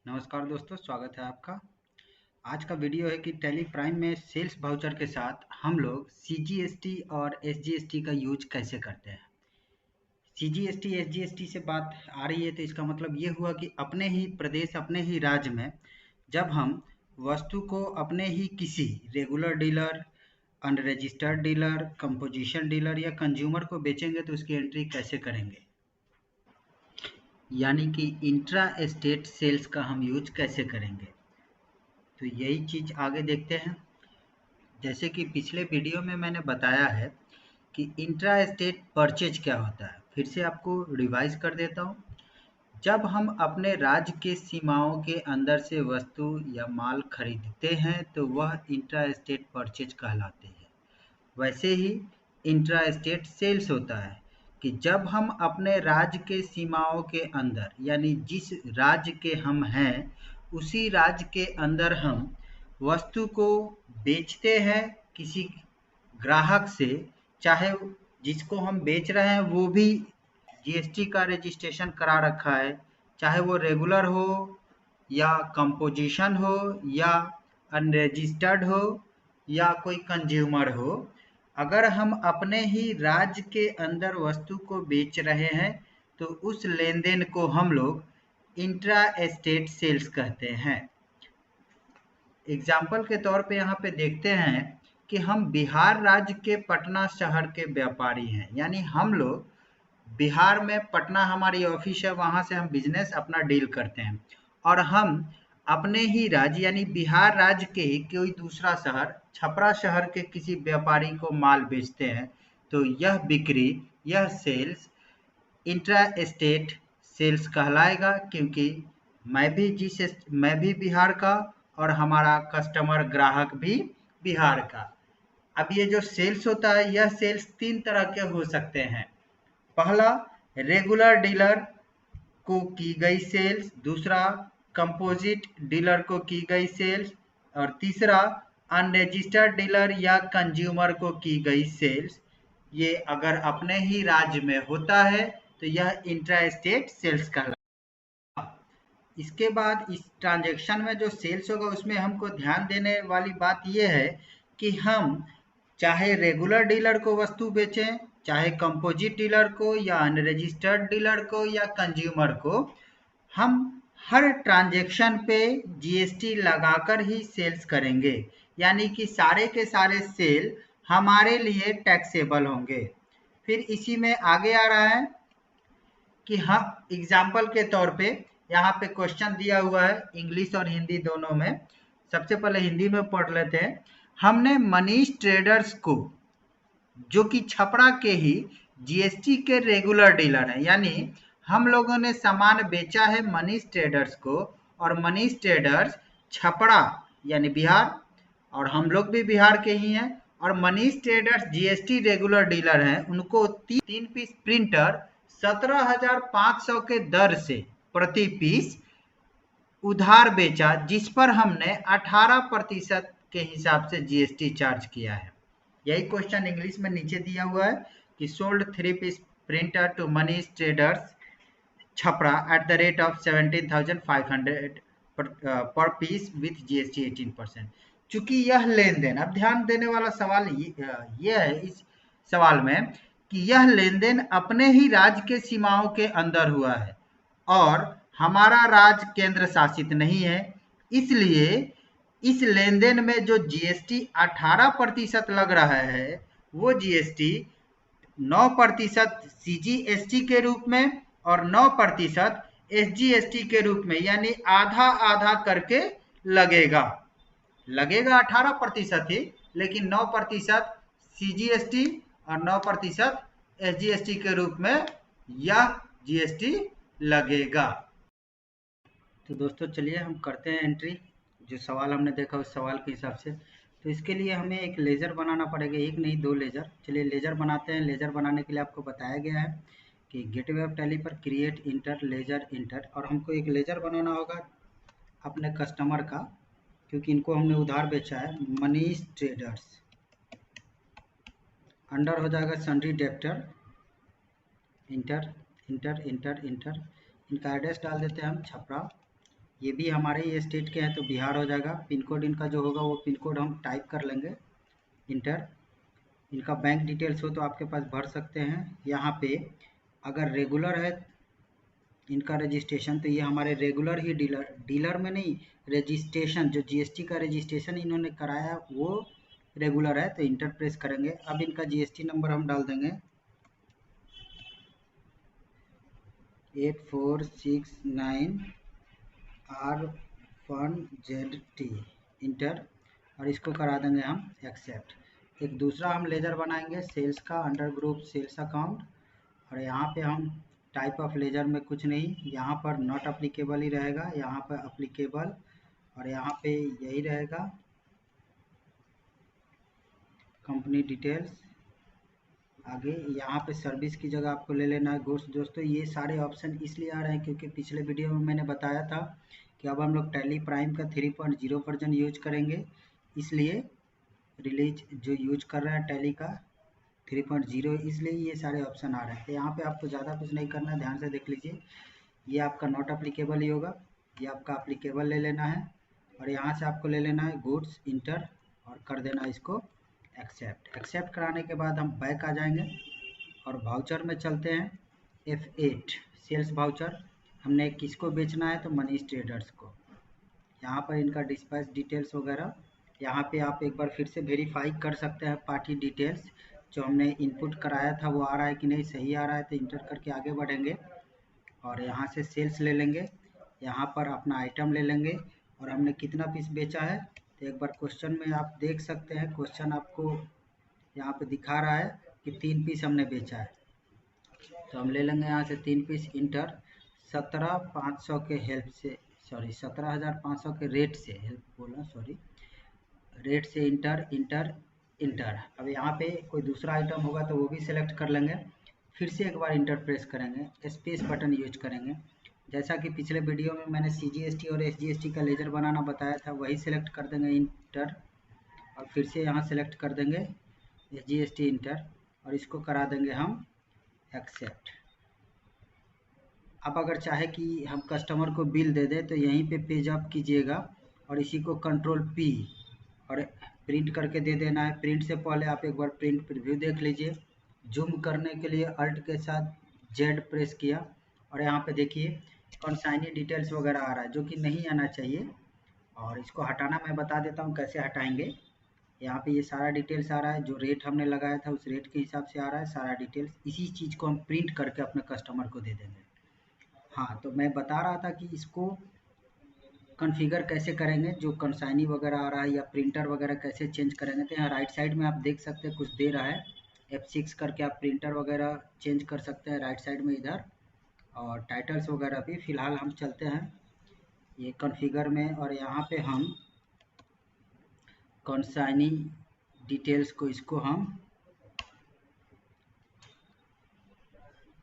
नमस्कार दोस्तों, स्वागत है आपका। आज का वीडियो है कि टैली प्राइम में सेल्स वाउचर के साथ हम लोग सीजीएसटी और एसजीएसटी का यूज कैसे करते हैं। सीजीएसटी एसजीएसटी से बात आ रही है तो इसका मतलब ये हुआ कि अपने ही प्रदेश, अपने ही राज्य में जब हम वस्तु को अपने ही किसी regular dealer, unregistered dealer, composition dealer या कंज्यूमर को बेचेंगे तो उसकी एंट्री कैसे करेंगे, यानी कि इंट्रा स्टेट सेल्स का हम यूज कैसे करेंगे। तो यही चीज़ आगे देखते हैं। जैसे कि पिछले वीडियो में मैंने बताया है कि इंट्रा स्टेट परचेज क्या होता है, फिर से आपको रिवाइज कर देता हूँ। जब हम अपने राज्य के सीमाओं के अंदर से वस्तु या माल खरीदते हैं तो वह इंट्रा स्टेट परचेज कहलाते हैं। वैसे ही इंट्रा स्टेट सेल्स होता है कि जब हम अपने राज्य के सीमाओं के अंदर, यानी जिस राज्य के हम हैं उसी राज्य के अंदर हम वस्तु को बेचते हैं किसी ग्राहक से, चाहे जिसको हम बेच रहे हैं वो भी जीएसटी का रजिस्ट्रेशन करा रखा है, चाहे वो रेगुलर हो या कंपोजिशन हो या अनरजिस्टर्ड हो या कोई कंज्यूमर हो। अगर हम अपने ही राज्य के अंदर वस्तु को बेच रहे हैं तो उस लेन देन को हम लोग इंट्रा स्टेट सेल्स कहते हैं। एग्जाम्पल के तौर पे यहाँ पे देखते हैं कि हम बिहार राज्य के पटना शहर के व्यापारी हैं, यानी हम लोग बिहार में, पटना हमारी ऑफिस है, वहाँ से हम बिजनेस अपना डील करते हैं और हम अपने ही राज्य यानी बिहार राज्य के ही कोई दूसरा शहर, छपरा शहर के किसी व्यापारी को माल बेचते हैं तो यह बिक्री, यह सेल्स इंट्रा स्टेट सेल्स कहलाएगा, क्योंकि मैं भी बिहार का और हमारा कस्टमर ग्राहक भी बिहार का। अब ये जो सेल्स होता है यह सेल्स 3 तरह के हो सकते हैं। पहला, रेगुलर डीलर को की गई सेल्स, दूसरा कंपोजिट डीलर को की गई सेल्स और तीसरा अनरजिस्टर्ड डीलर या कंज्यूमर को की गई सेल्स। ये अगर अपने ही राज्य में होता है तो यह इंट्रा स्टेट सेल्स कहलाता है। इसके बाद इस ट्रांजैक्शन में जो सेल्स होगा उसमें हमको ध्यान देने वाली बात यह है कि हम चाहे रेगुलर डीलर को वस्तु बेचें, चाहे कंपोजिट डीलर को या अनरजिस्टर्ड डीलर को या कंज्यूमर को, हम हर ट्रांजैक्शन पे जीएसटी लगाकर ही सेल्स करेंगे, यानी कि सारे के सारे सेल हमारे लिए टैक्सेबल होंगे। फिर इसी में आगे आ रहा है कि हाँ, एग्जाम्पल के तौर पे यहाँ पे क्वेश्चन दिया हुआ है इंग्लिश और हिंदी दोनों में। सबसे पहले हिंदी में पढ़ लेते हैं। हमने मनीष ट्रेडर्स को, जो कि छपरा के ही जीएसटी के रेगुलर डीलर हैं, यानी हम लोगों ने सामान बेचा है मनीष ट्रेडर्स को और मनीष ट्रेडर्स छपरा यानी बिहार, और हम लोग भी बिहार के ही हैं, और Manish traders GST regular dealer हैं, उनको 3 पीस प्रिंटर 17,500 के दर से प्रति पीस उधार बेचा, जिस पर हमने 18% के हिसाब से जीएसटी चार्ज किया है। यही क्वेश्चन इंग्लिश में नीचे दिया हुआ है कि sold 3 piece printer to Manish traders Chhapra at the rate of 17,500 पर पीस विथ जीएसटी 18%। चूंकि यह लेन देन, अब ध्यान देने वाला सवाल ये है इस सवाल में कि यह लेन देन अपने ही राज्य के सीमाओं के अंदर हुआ है और हमारा राज्य केंद्र शासित नहीं है, इसलिए इस लेन देन में जो जीएसटी 18% लग रहा है वो जीएसटी 9% सीजीएसटी के रूप में और 9% एसजीएसटी के रूप में, यानी आधा आधा करके लगेगा। 18% ही, लेकिन 9% सीजीएसटी और 9% एसजीएसटी के रूप में यह जीएसटी लगेगा। तो दोस्तों चलिए हम करते हैं एंट्री, जो सवाल हमने देखा उस सवाल के हिसाब से। तो इसके लिए हमें एक लेज़र बनाना पड़ेगा, एक नहीं 2 लेज़र। चलिए लेज़र बनाते हैं। लेज़र बनाने के लिए आपको बताया गया है कि गेटवे ऑफ टैली पर क्रिएट इंटर लेज़र इंटर, और हमको एक लेज़र बनाना होगा अपने कस्टमर का, क्योंकि इनको हमने उधार बेचा है, मनीष ट्रेडर्स। अंडर हो जाएगा sundry debtor, inter inter inter inter. इनका एड्रेस डाल देते हैं हम छपरा, ये भी हमारे ही स्टेट के हैं तो बिहार हो जाएगा। पिन कोड इनका जो होगा वो पिन कोड हम टाइप कर लेंगे, इंटर। इनका बैंक डिटेल्स हो तो आपके पास भर सकते हैं। यहाँ पे अगर रेगुलर है इनका रजिस्ट्रेशन तो ये हमारे रेगुलर ही डीलर में नहीं, रजिस्ट्रेशन जो जीएसटी का रजिस्ट्रेशन इन्होंने कराया वो रेगुलर है तो इंटर प्रेस करेंगे। अब इनका जीएसटी नंबर हम डाल देंगे 8469R1ZT, इंटर। और इसको करा देंगे हम एक्सेप्ट। एक दूसरा हम लेजर बनाएंगे सेल्स का, अंडर ग्रुप सेल्स अकाउंट। और यहाँ पे हम टाइप ऑफ लेजर में कुछ नहीं, यहाँ पर नॉट अप्लीकेबल ही रहेगा, यहाँ पर अप्लीकेबल, और यहाँ पे यही रहेगा कंपनी डिटेल्स। आगे यहाँ पे सर्विस की जगह आपको ले लेना है गुड्स। दोस्तों ये सारे ऑप्शन इसलिए आ रहे हैं क्योंकि पिछले वीडियो में मैंने बताया था कि अब हम लोग टैली प्राइम का 3.0 वर्जन यूज करेंगे, इसलिए रिलीज जो यूज कर रहे हैं टैली का 3.0, इसलिए ये सारे ऑप्शन आ रहे हैं। तो यहाँ पे आपको ज़्यादा कुछ नहीं करना है, ध्यान से देख लीजिए। ये आपका नॉट अप्लीकेबल ही होगा, ये आपका अप्लीकेबल ले लेना है, और यहाँ से आपको ले लेना है गुड्स, इंटर, और कर देना इसको एक्सेप्ट। एक्सेप्ट कराने के बाद हम बैक आ जाएंगे और वाउचर में चलते हैं। F8 सेल्स वाउचर, हमने किसको बेचना है तो मनीष ट्रेडर्स को। यहाँ पर इनका डिस्पैच डिटेल्स वगैरह, यहाँ पे आप एक बार फिर से वेरीफाई कर सकते हैं पार्टी डिटेल्स जो हमने इनपुट कराया था वो आ रहा है कि नहीं, सही आ रहा है तो इंटर करके आगे बढ़ेंगे। और यहाँ से सेल्स ले लेंगे, यहाँ पर अपना आइटम ले लेंगे, और हमने कितना पीस बेचा है तो एक बार क्वेश्चन में आप देख सकते हैं, क्वेश्चन आपको यहाँ पे दिखा रहा है कि 3 पीस हमने बेचा है, तो हम ले लेंगे यहाँ से 3 पीस, इंटर। 17,500 के हेल्प से, सॉरी 17,500 के रेट से, हेल्प बोला सॉरी, रेट से इंटर, इंटर, इंटर। अब यहाँ पे कोई दूसरा आइटम होगा तो वो भी सिलेक्ट कर लेंगे, फिर से एक बार इंटर प्रेस करेंगे, स्पेस बटन यूज करेंगे। जैसा कि पिछले वीडियो में मैंने CGST और SGST का लेजर बनाना बताया था वही सिलेक्ट कर देंगे, इंटर, और फिर से यहाँ सिलेक्ट कर देंगे SGST, इंटर, और इसको करा देंगे हम एक्सेप्ट। अब अगर चाहे कि हम कस्टमर को बिल दे दें तो यहीं पे पेज अप कीजिएगा और इसी को कंट्रोल P और प्रिंट करके दे देना है। प्रिंट से पहले आप एक बार प्रिंट प्रीव्यू देख लीजिए। जूम करने के लिए अल्ट के साथ Z प्रेस किया और यहाँ पे देखिए कंसाइनी डिटेल्स वगैरह आ रहा है जो कि नहीं आना चाहिए, और इसको हटाना मैं बता देता हूँ कैसे हटाएंगे। यहाँ पे ये सारा डिटेल्स आ रहा है, जो रेट हमने लगाया था उस रेट के हिसाब से आ रहा है सारा डिटेल्स। इसी चीज़ को हम प्रिंट करके अपने कस्टमर को दे देंगे। हाँ, तो मैं बता रहा था कि इसको कॉन्फ़िगर कैसे करेंगे, जो कंसाइनी वगैरह आ रहा है या प्रिंटर वगैरह कैसे चेंज करेंगे। तो यहाँ राइट साइड में आप देख सकते हैं कुछ दे रहा है, F6 करके आप प्रिंटर वगैरह चेंज कर सकते हैं राइट साइड में इधर, और टाइटल्स वगैरह भी। फ़िलहाल हम चलते हैं ये कॉन्फ़िगर में, और यहाँ पे हम कंसाइनी डिटेल्स को, इसको हम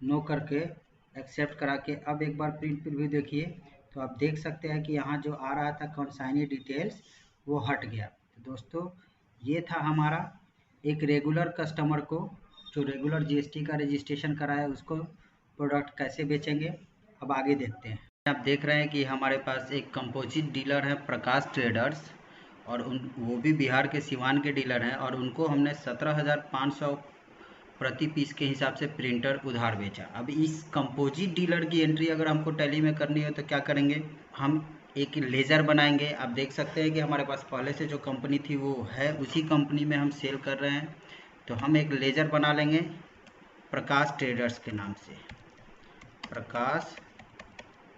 नो करके एक्सेप्ट करा के अब एक बार प्रिंट प्रीव्यू देखिए तो आप देख सकते हैं कि यहाँ जो आ रहा था कंसाइनी डिटेल्स वो हट गया। तो दोस्तों ये था हमारा एक रेगुलर कस्टमर को जो रेगुलर GST का रजिस्ट्रेशन कराया उसको प्रोडक्ट कैसे बेचेंगे। अब आगे देखते हैं। आप देख रहे हैं कि हमारे पास एक कंपोजिट डीलर है प्रकाश ट्रेडर्स, और वो भी बिहार के सिवान के डीलर हैं, और उनको हमने 17,500 प्रति पीस के हिसाब से प्रिंटर उधार बेचा। अब इस कंपोजिट डीलर की एंट्री अगर हमको टैली में करनी हो तो क्या करेंगे, हम एक लेज़र बनाएंगे। आप देख सकते हैं कि हमारे पास पहले से जो कंपनी थी वो है, उसी कंपनी में हम सेल कर रहे हैं। तो हम एक लेज़र बना लेंगे प्रकाश ट्रेडर्स के नाम से। प्रकाश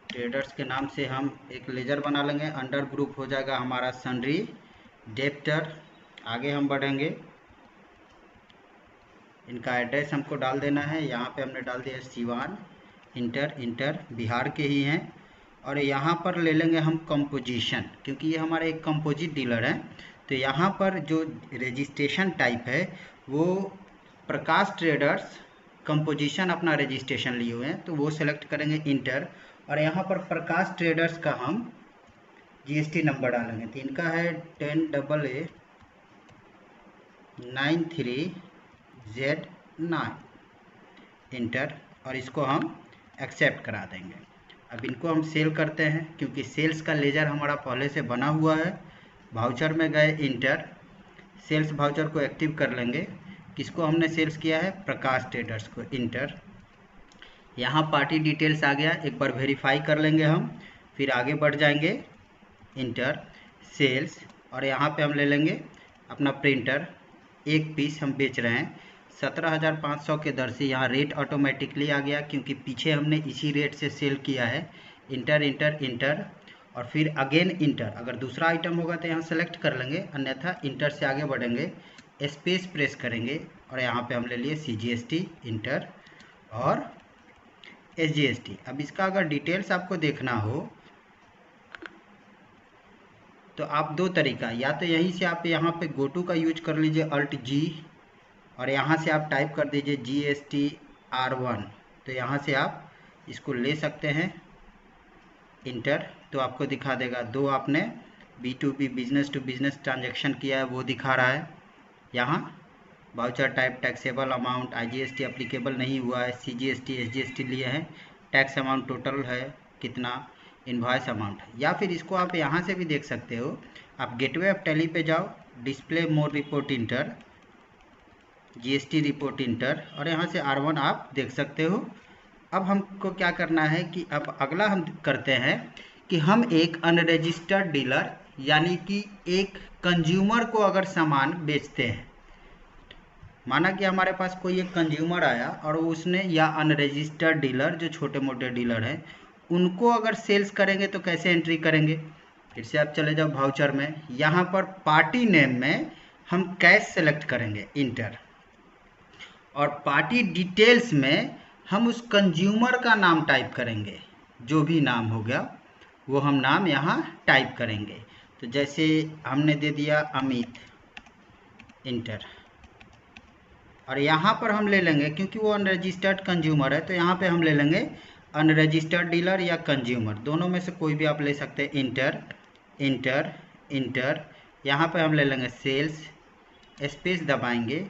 ट्रेडर्स के नाम से हम एक लेज़र बना लेंगे। अंडर ग्रुप हो जाएगा हमारा सन्ड्री डेप्टर। आगे हम बढ़ेंगे, इनका एड्रेस हमको डाल देना है। यहाँ पे हमने डाल दिया सिवान, इंटर, इंटर, बिहार के ही हैं। और यहाँ पर ले लेंगे हम कंपोजिशन, क्योंकि ये हमारा एक कंपोजिट डीलर है। तो यहाँ पर जो रजिस्ट्रेशन टाइप है वो प्रकाश ट्रेडर्स कंपोजिशन अपना रजिस्ट्रेशन लिए हुए हैं, तो वो सेलेक्ट करेंगे, इंटर। और यहाँ पर प्रकाश ट्रेडर्स का हम GST नंबर डालेंगे। तो इनका है 10AA93Z9, इंटर, और इसको हम एक्सेप्ट करा देंगे। अब इनको हम सेल करते हैं क्योंकि सेल्स का लेजर हमारा पहले से बना हुआ है। वाउचर में गए इंटर, सेल्स वाउचर को एक्टिव कर लेंगे। किसको हमने सेल्स किया है? प्रकाश ट्रेडर्स को, इंटर। यहाँ पार्टी डिटेल्स आ गया, एक बार वेरीफाई कर लेंगे हम, फिर आगे बढ़ जाएंगे, इंटर, सेल्स, और यहाँ पे हम ले लेंगे अपना प्रिंटर। एक पीस हम बेच रहे हैं 17,500 के दर से। यहाँ रेट ऑटोमेटिकली आ गया क्योंकि पीछे हमने इसी रेट से सेल किया है। इंटर इंटर इंटर और फिर अगेन इंटर। अगर दूसरा आइटम होगा तो यहाँ सेलेक्ट कर लेंगे, अन्यथा इंटर से आगे बढ़ेंगे, स्पेस प्रेस करेंगे और यहाँ पे हम ले लिए CGST, इंटर, और SGST। अब इसका अगर डिटेल्स आपको देखना हो तो आप दो तरीका, या तो यहीं से आप यहाँ पे गो टू का यूज कर लीजिए, Alt G, और यहाँ से आप टाइप कर दीजिए GSTR1, तो यहाँ से आप इसको ले सकते हैं, इंटर, तो आपको दिखा देगा। दो आपने B2B, business to business transaction किया है वो दिखा रहा है। यहाँ voucher type taxable amount, IGST applicable नहीं हुआ है, CGST SGST लिए हैं, टैक्स अमाउंट टोटल है कितना, इनवॉइस अमाउंट है। या फिर इसको आप यहाँ से भी देख सकते हो, आप गेटवे ऑफ टैली पे जाओ, display more report, enter, GST report, enter, और यहाँ से R1 आप देख सकते हो। अब हमको क्या करना है कि अब अगला हम करते हैं कि हम एक अनरजिस्टर्ड डीलर, यानी कि एक कंज्यूमर को अगर सामान बेचते हैं, माना कि हमारे पास कोई एक कंज्यूमर आया और उसने, या अनरजिस्टर्ड डीलर जो छोटे मोटे डीलर हैं, उनको अगर सेल्स करेंगे तो कैसे एंट्री करेंगे? फिर से आप चले जाओ वाउचर में, यहाँ पर पार्टी नेम में हम कैश सेलेक्ट करेंगे, इंटर, और पार्टी डिटेल्स में हम उस कंज्यूमर का नाम टाइप करेंगे, जो भी नाम हो गया वो हम नाम यहाँ टाइप करेंगे। तो जैसे हमने दे दिया अमित, इंटर, और यहाँ पर हम ले लेंगे, क्योंकि वो अनरजिस्टर्ड कंज्यूमर है तो यहाँ पे हम ले लेंगे अनरजिस्टर्ड डीलर या कंज्यूमर, दोनों में से कोई भी आप ले सकते हैं, इंटर इंटर इंटर। यहाँ पे हम ले लेंगे सेल्स, स्पेस दबाएंगे,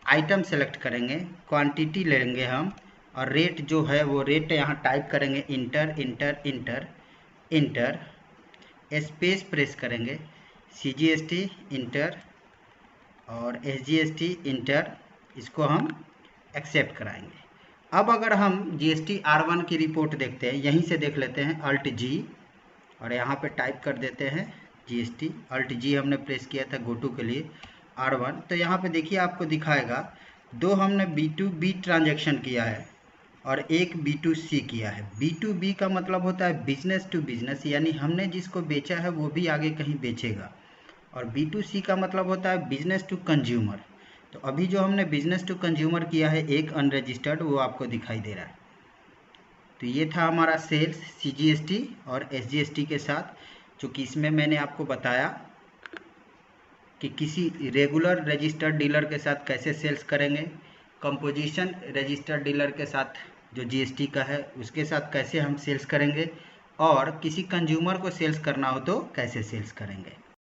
आइटम सेलेक्ट करेंगे, क्वांटिटी लेंगे हम, और रेट जो है वो रेट यहाँ टाइप करेंगे, inter inter inter inter, space press करेंगे, CGST, इंटर, और SGST, इंटर, इसको हम एक्सेप्ट कराएंगे। अब अगर हम GSTR1 की रिपोर्ट देखते हैं, यहीं से देख लेते हैं, Alt G, और यहाँ पे टाइप कर देते हैं GST, Alt G हमने प्रेस किया था गो टू के लिए, R1, तो यहाँ पे देखिए आपको दिखाएगा दो हमने B2B ट्रांजैक्शन किया है और एक B2C किया है। B2B का मतलब होता है बिजनेस टू बिजनेस, यानी हमने जिसको बेचा है वो भी आगे कहीं बेचेगा, और B2C का मतलब होता है बिजनेस टू कंज्यूमर। तो अभी जो हमने बिजनेस टू कंज्यूमर किया है एक अनरजिस्टर्ड, वो आपको दिखाई दे रहा है। तो ये था हमारा सेल्स CGST और SGST के साथ, जो कि इसमें मैंने आपको बताया कि किसी रेगुलर रजिस्टर्ड डीलर के साथ कैसे सेल्स करेंगे, कंपोजिशन रजिस्टर्ड डीलर के साथ जो GST का है उसके साथ कैसे हम सेल्स करेंगे, और किसी कंज्यूमर को सेल्स करना हो तो कैसे सेल्स करेंगे।